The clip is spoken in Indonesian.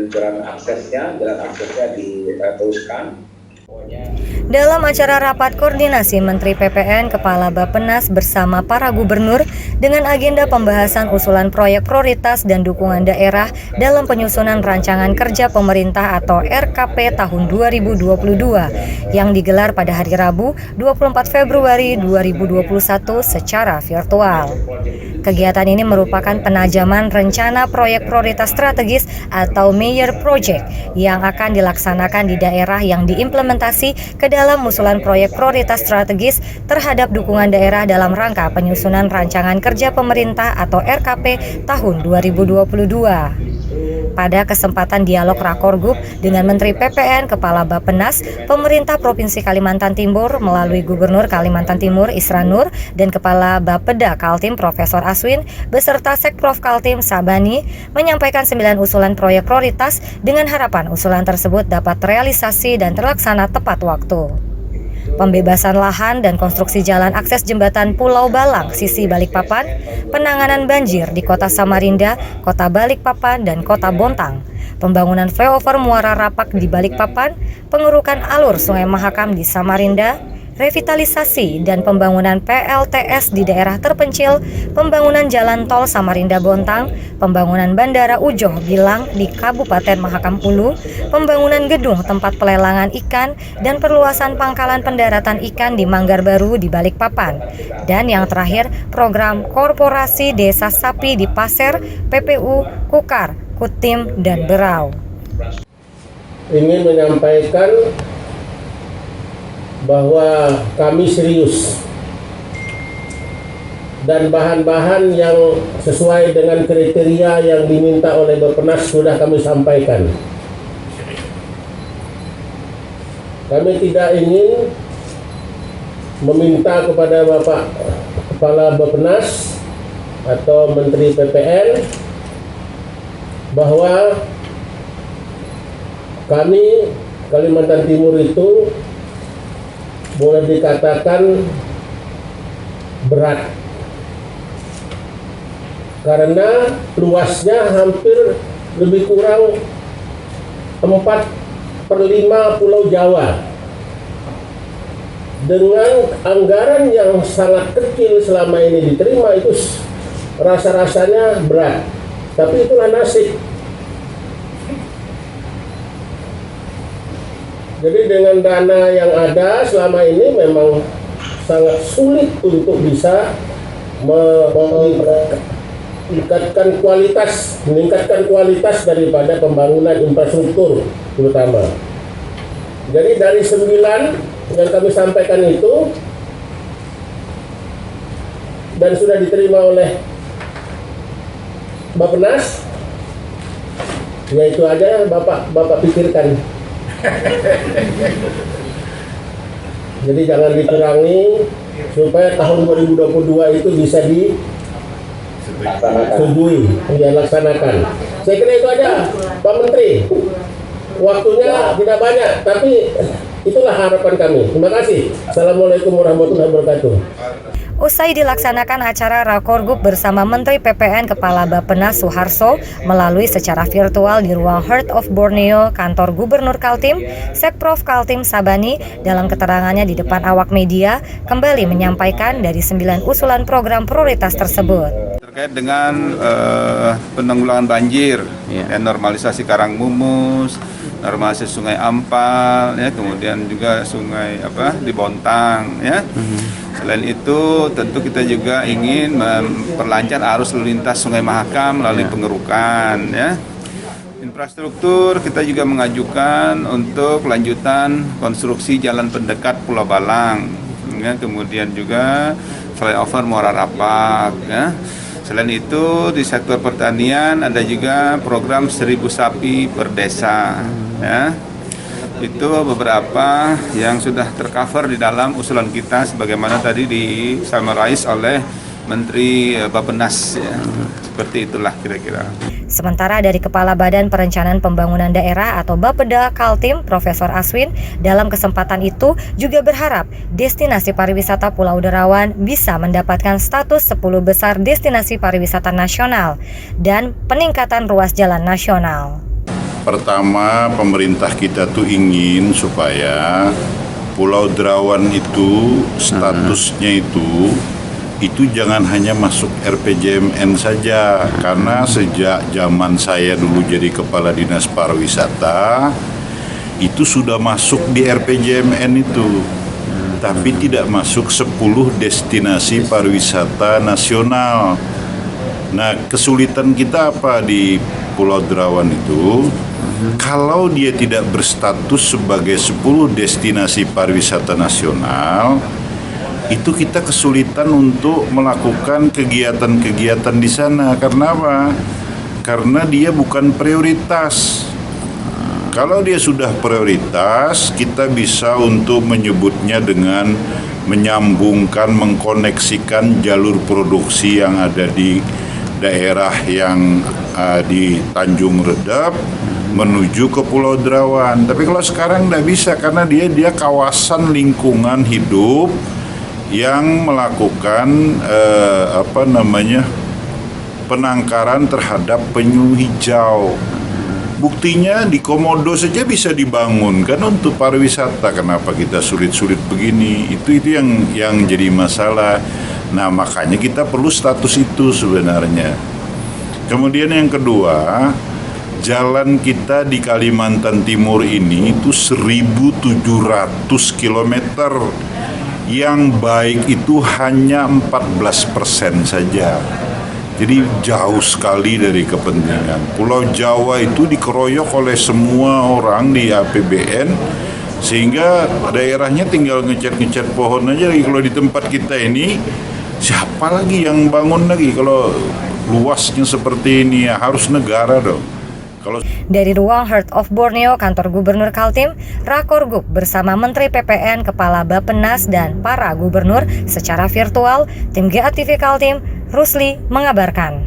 jalan aksesnya diteruskan. Dalam acara rapat koordinasi Menteri PPN, Kepala Bappenas bersama para gubernur dengan agenda pembahasan usulan proyek prioritas dan dukungan daerah dalam penyusunan rancangan kerja pemerintah atau RKP tahun 2022 yang digelar pada hari Rabu 24 Februari 2021 secara virtual. Kegiatan ini merupakan penajaman rencana proyek prioritas strategis atau Major Project yang akan dilaksanakan di daerah yang diimplementasi ke dalam usulan proyek prioritas strategis terhadap dukungan daerah dalam rangka penyusunan rancangan kerja pemerintah atau RKP tahun 2022. Pada kesempatan dialog Rakorgub dengan Menteri PPN, Kepala Bappenas, Pemerintah Provinsi Kalimantan Timur melalui Gubernur Kalimantan Timur Isra Nur dan Kepala Bapeda Kaltim Profesor Aswin beserta Sekprov Kaltim Sabani menyampaikan 9 usulan proyek prioritas dengan harapan usulan tersebut dapat terrealisasi dan terlaksana tepat waktu. Pembebasan lahan dan konstruksi jalan akses jembatan Pulau Balang sisi Balikpapan, penanganan banjir di Kota Samarinda, Kota Balikpapan, dan Kota Bontang, pembangunan flyover Muara Rapak di Balikpapan, pengerukan alur Sungai Mahakam di Samarinda, revitalisasi dan pembangunan PLTS di daerah terpencil, pembangunan jalan tol Samarinda Bontang, pembangunan Bandara Ujoh Bilang di Kabupaten Mahakam Ulu, pembangunan gedung tempat pelelangan ikan, dan perluasan pangkalan pendaratan ikan di Manggar Baru di Balikpapan. Dan yang terakhir, program Korporasi Desa Sapi di Pasir, PPU, Kukar, Kutim, dan Berau. Ingin menyampaikan bahwa kami serius dan bahan-bahan yang sesuai dengan kriteria yang diminta oleh Bappenas sudah kami sampaikan. Kami tidak ingin meminta kepada Bapak Kepala Bappenas atau Menteri PPN bahwa kami Kalimantan Timur itu boleh dikatakan berat karena luasnya hampir lebih kurang 4/5 Pulau Jawa dengan anggaran yang sangat kecil selama ini diterima. Itu rasa-rasanya berat, tapi itulah nasib. Jadi dengan dana yang ada selama ini memang sangat sulit untuk bisa meningkatkan kualitas daripada pembangunan infrastruktur terutama. Jadi dari 9 yang kami sampaikan itu dan sudah diterima oleh Bappenas, ya itu aja Bapak pikirkan. Jadi jangan dikurangi supaya tahun 2022 itu bisa disetujui, dilaksanakan. Saya kira itu aja, Pak Menteri. Waktunya tidak banyak, tapi itulah harapan kami. Terima kasih. Assalamualaikum warahmatullahi wabarakatuh. Usai dilaksanakan acara Rakorgub bersama Menteri PPN Kepala Bappenas Suharso melalui secara virtual di ruang Heart of Borneo, kantor Gubernur Kaltim, Sekprov Kaltim Sabani dalam keterangannya di depan awak media kembali menyampaikan dari 9 usulan program prioritas tersebut. Terkait dengan penanggulangan banjir, normalisasi Karang Mumus, normalisasi Sungai Ampal, ya, kemudian juga sungai di Bontang, ya. Selain itu, tentu kita juga ingin memperlancar arus lalu lintas Sungai Mahakam melalui pengerukan, ya. Infrastruktur kita juga mengajukan untuk lanjutan konstruksi jalan pendekat Pulau Balang, ya, kemudian juga flyover Muara Rapak, ya. Selain itu di sektor pertanian ada juga program 1000 sapi per desa, ya. Itu beberapa yang sudah tercover di dalam usulan kita sebagaimana tadi di-summarize oleh Menteri Bappenas, ya. Seperti itulah kira-kira. Sementara dari Kepala Badan Perencanaan Pembangunan Daerah atau Bapeda Kaltim, Profesor Aswin, dalam kesempatan itu juga berharap destinasi pariwisata Pulau Derawan bisa mendapatkan status 10 besar destinasi pariwisata nasional dan peningkatan ruas jalan nasional. Pertama, pemerintah kita tuh ingin supaya Pulau Derawan itu statusnya itu jangan hanya masuk RPJMN saja, karena sejak zaman saya dulu jadi Kepala Dinas Pariwisata itu sudah masuk di RPJMN itu, tapi tidak masuk 10 destinasi pariwisata nasional. Nah, kesulitan kita apa di Pulau Derawan itu? Kalau dia tidak berstatus sebagai 10 destinasi pariwisata nasional, itu kita kesulitan untuk melakukan kegiatan-kegiatan di sana. Karena apa? Karena dia bukan prioritas. Kalau dia sudah prioritas, kita bisa untuk menyebutnya dengan menyambungkan, mengkoneksikan jalur produksi yang ada di daerah yang di Tanjung Redap menuju ke Pulau Derawan. Tapi kalau sekarang tidak bisa, karena dia kawasan lingkungan hidup yang melakukan penangkaran terhadap penyu hijau. Buktinya di Komodo saja bisa dibangun kan untuk pariwisata. Kenapa kita sulit-sulit begini? Itu yang jadi masalah. Nah, makanya kita perlu status itu sebenarnya. Kemudian yang kedua, jalan kita di Kalimantan Timur ini itu 1.700 km. Yang baik itu hanya 14% saja. Jadi jauh sekali dari kepentingan. Pulau Jawa itu dikeroyok oleh semua orang di APBN, sehingga daerahnya tinggal ngecat-ngecat pohon aja. Kalau di tempat kita ini, siapa lagi yang bangun lagi? Kalau luasnya seperti ini, ya harus negara dong. Dari ruang Heart of Borneo, kantor Gubernur Kaltim, Rakorgup bersama Menteri PPN, Kepala Bappenas, dan para gubernur secara virtual, tim GA TV Kaltim, Rusli mengabarkan.